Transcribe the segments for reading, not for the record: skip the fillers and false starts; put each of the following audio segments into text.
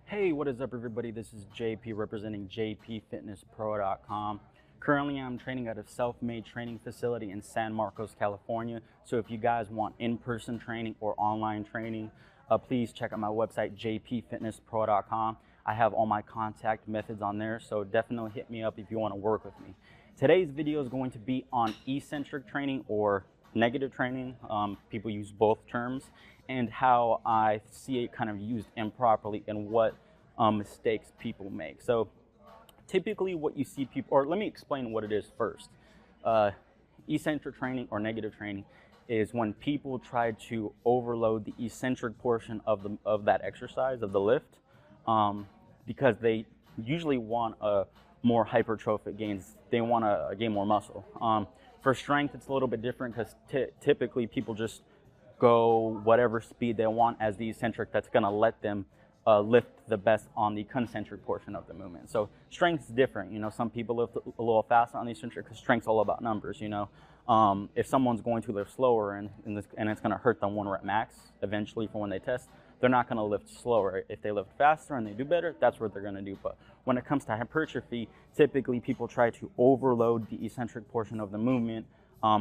Hey, what is up, everybody? This is JP representing jpfitnesspro.com. Currently, I'm training at a self-made training facility in San Marcos, California. So if you guys want in-person training or online training, please check out my website, jpfitnesspro.com. I have all my contact methods on there, so definitely hit me up if you want to work with me. Today's video is going to be on eccentric training or negative training. People use both terms, and how I see it kind of used improperly and what mistakes people make. So typically what you see people, or let me explain what it is first. Eccentric training or negative training is when people try to overload the eccentric portion of that exercise, of the lift, because they usually want a more hypertrophic gains. They want to gain more muscle. For strength, it's a little bit different because typically people just go whatever speed they want as the eccentric that's going to let them lift the best on the concentric portion of the movement. So strength is different. You know, some people lift a little faster on the eccentric because strength's all about numbers. You know, if someone's going to lift slower and it's going to hurt them 1 rep max eventually for when they test, they're not going to lift slower. If they lift faster and they do better, that's what they're going to do. But when it comes to hypertrophy, typically people try to overload the eccentric portion of the movement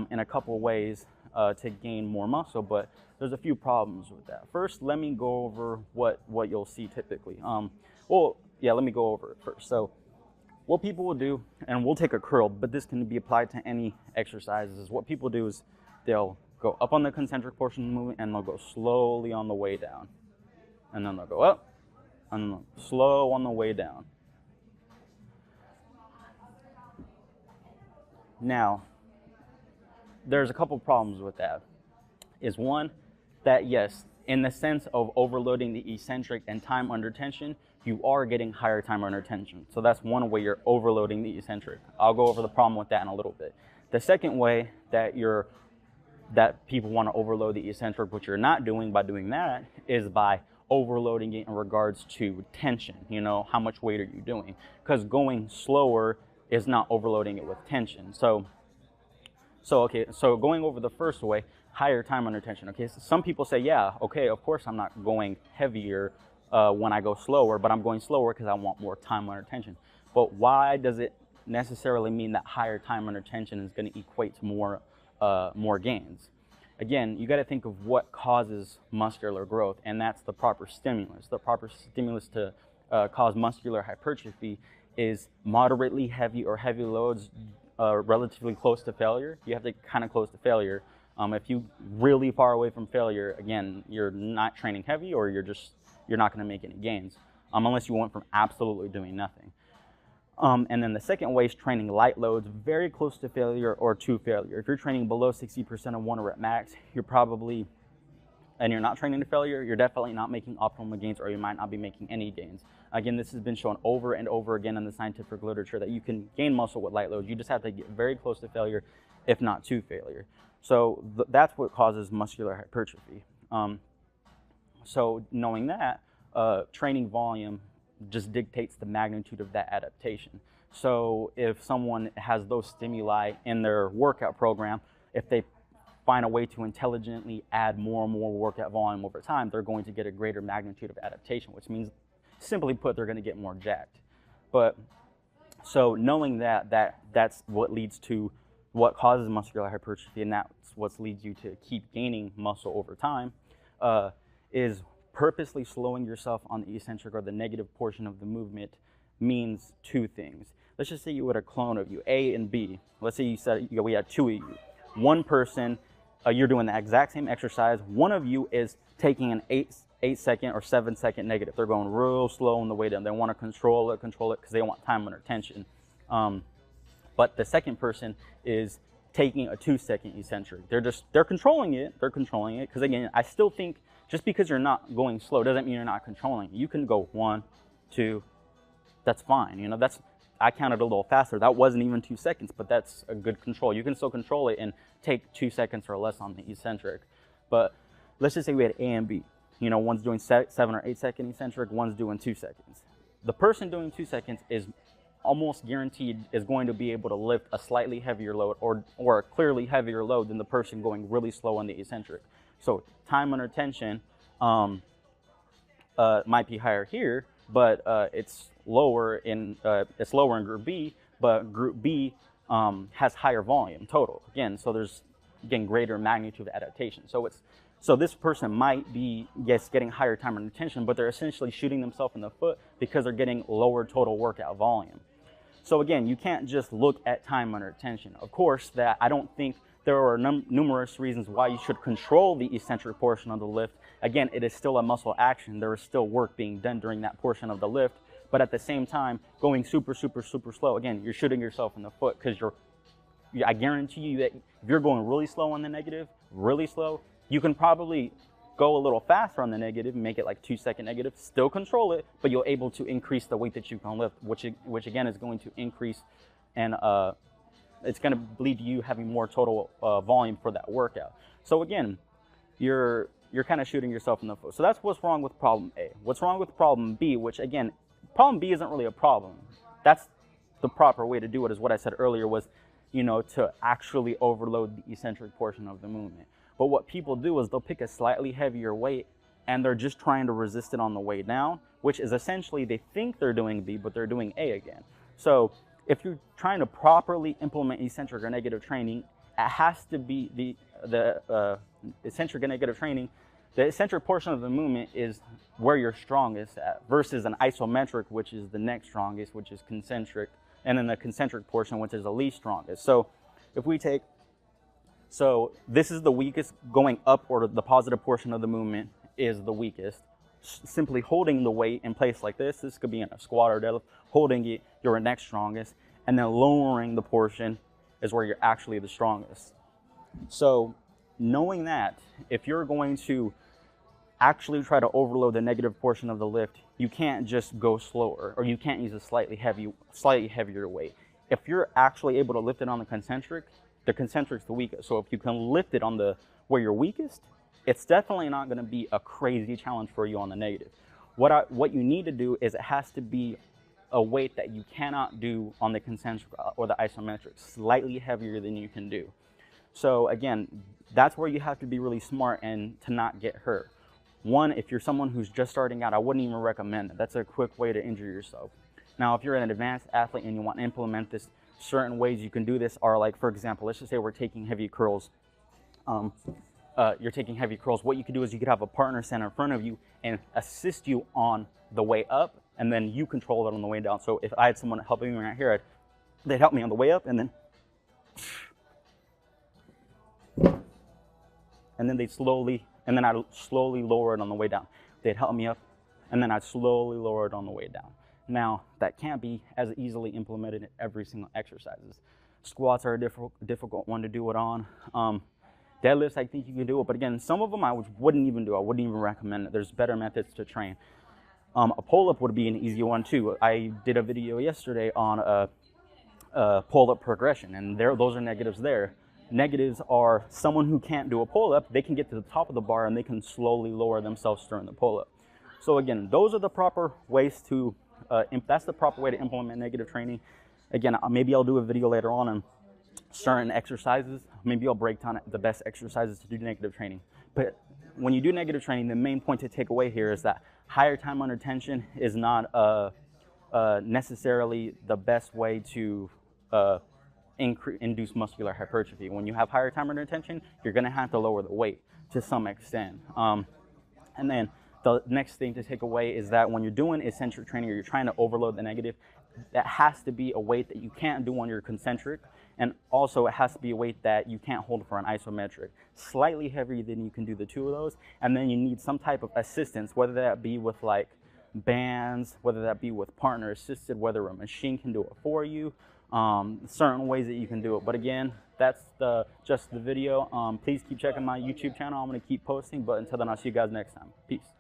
in a couple of ways to gain more muscle, but there's a few problems with that. First, let me go over what you'll see typically. Let me go over it first. So what people will do, and we'll take a curl, but this can be applied to any exercises, is what people do is they'll go up on the concentric portion of the movement and they'll go slowly on the way down. And then they'll go up and slow on the way down. Now, there's a couple problems with that. Is one, that yes, in the sense of overloading the eccentric and time under tension, you are getting higher time under tension. So that's one way you're overloading the eccentric. I'll go over the problem with that in a little bit. The second way that people want to overload the eccentric, which you're not doing by doing that, is by overloading it in regards to tension. You know, how much weight are you doing? Because going slower is not overloading it with tension. So going over the first way, higher time under tension. Okay, so some people say, yeah, okay, of course I'm not going heavier when I go slower, but I'm going slower because I want more time under tension. But why does it necessarily mean that higher time under tension is going to equate to more gains? Again, you got to think of what causes muscular growth, and that's the proper stimulus. The proper stimulus to cause muscular hypertrophy is moderately heavy or heavy loads relatively close to failure. You have to kind of close to failure. If you really far away from failure, again, you're not training heavy, or you're not going to make any gains, unless you went from absolutely doing nothing. And then the second way is training light loads very close to failure or to failure. If you're training below 60% of 1 rep max, you're not training to failure, you're definitely not making optimal gains, or you might not be making any gains. Again, this has been shown over and over again in the scientific literature that you can gain muscle with light loads. You just have to get very close to failure, if not to failure. So that's what causes muscular hypertrophy. So knowing that, training volume just dictates the magnitude of that adaptation. So if someone has those stimuli in their workout program, if they find a way to intelligently add more and more workout volume over time, they're going to get a greater magnitude of adaptation, which means, simply put, they're going to get more jacked. But so knowing that's what leads to what causes muscular hypertrophy, and that's what leads you to keep gaining muscle over time, is purposely slowing yourself on the eccentric or the negative portion of the movement means two things. Let's just say you had a clone of you, A and B. Let's say we had two of you. One person, you're doing the exact same exercise. One of you is taking an 8 second or 7 second negative. They're going real slow on the way down. They want to control it because they want time under tension. But the second person is taking a 2 second eccentric. They're controlling it. Because again, I still think just because you're not going slow doesn't mean you're not controlling it. You can go 1, 2, that's fine. You know, I counted a little faster. That wasn't even 2 seconds, but that's a good control. You can still control it and take 2 seconds or less on the eccentric. But let's just say we had A and B. You know, one's doing 7 or 8 second eccentric, one's doing 2 seconds. The person doing 2 seconds is almost guaranteed is going to be able to lift a slightly heavier load or a clearly heavier load than the person going really slow on the eccentric. So time under tension might be higher here, but it's lower in Group B, but Group B has higher volume total. Again, so there's greater magnitude of adaptation. So this person might be, yes, getting higher time under tension, but they're essentially shooting themselves in the foot because they're getting lower total workout volume. So again, you can't just look at time under tension. Of course, that I don't think there are numerous reasons why you should control the eccentric portion of the lift. Again, it is still a muscle action. There is still work being done during that portion of the lift. But at the same time, going super, super, super slow, again, you're shooting yourself in the foot because I guarantee you that if you're going really slow on the negative, really slow, you can probably go a little faster on the negative and make it like 2-second negative, still control it, but you're able to increase the weight that you can lift, which again is going to increase, and it's going to lead to you having more total volume for that workout. So again, you're kind of shooting yourself in the foot. So that's what's wrong with problem A. What's wrong with problem B, which again, problem B isn't really a problem. That's the proper way to do it, is what I said earlier, was, to actually overload the eccentric portion of the movement. But what people do is they'll pick a slightly heavier weight and they're just trying to resist it on the way down, which is essentially they think they're doing B, but they're doing A again. So if you're trying to properly implement eccentric or negative training, it has to be the eccentric and negative training. The eccentric portion of the movement is where you're strongest at, versus an isometric, which is the next strongest, which is concentric, and then the concentric portion, which is the least strongest. So if we take, so this is the weakest, going up, or the positive portion of the movement is the weakest. Simply holding the weight in place like this could be in a squat or deadlift, holding it, you're next strongest, and then lowering the portion is where you're actually the strongest. So knowing that, if you're going to actually try to overload the negative portion of the lift, you can't just go slower, or you can't use a slightly heavier weight. If you're actually able to lift it on the concentric's the weakest. So if you can lift it on where you're weakest, it's definitely not going to be a crazy challenge for you on the negative. What you need to do is, it has to be a weight that you cannot do on the concentric or the isometric, slightly heavier than you can do. So again, that's where you have to be really smart and to not get hurt. One, if you're someone who's just starting out, I wouldn't even recommend it. That's a quick way to injure yourself. Now, if you're an advanced athlete and you want to implement this, certain ways you can do this are, like, for example, let's just say we're taking heavy curls. You're taking heavy curls. What you could do is you could have a partner stand in front of you and assist you on the way up, and then you control it on the way down. So if I had someone helping me right here, they'd help me on the way up, and then they'd slowly, and then I'd slowly lower it on the way down. They'd help me up, and then I'd slowly lower it on the way down. Now, that can't be as easily implemented in every single exercises. Squats are a difficult one to do it on. Deadlifts, I think you can do it, but again, some of them I wouldn't even do. I wouldn't even recommend it. There's better methods to train. A pull-up would be an easy one too. I did a video yesterday on a pull-up progression, and those are negatives there. Negatives are someone who can't do a pull-up, they can get to the top of the bar and they can slowly lower themselves during the pull-up. So again, those are the proper ways to, that's the proper way to implement negative training. Again, maybe I'll do a video later on certain exercises. Maybe I'll break down the best exercises to do negative training. But when you do negative training, the main point to take away here is that higher time under tension is not necessarily the best way to induce muscular hypertrophy. When you have higher time under tension, you're going to have to lower the weight to some extent. And then the next thing to take away is that when you're doing eccentric training, or you're trying to overload the negative, that has to be a weight that you can't do on your concentric, and also it has to be a weight that you can't hold for an isometric. Slightly heavier than you can do the two of those, and then you need some type of assistance, whether that be with like bands, whether that be with partner assisted, whether a machine can do it for you, certain ways that you can do it. But again, that's just the video. Please keep checking my YouTube channel. I'm going to keep posting, but until then, I'll see you guys next time. Peace.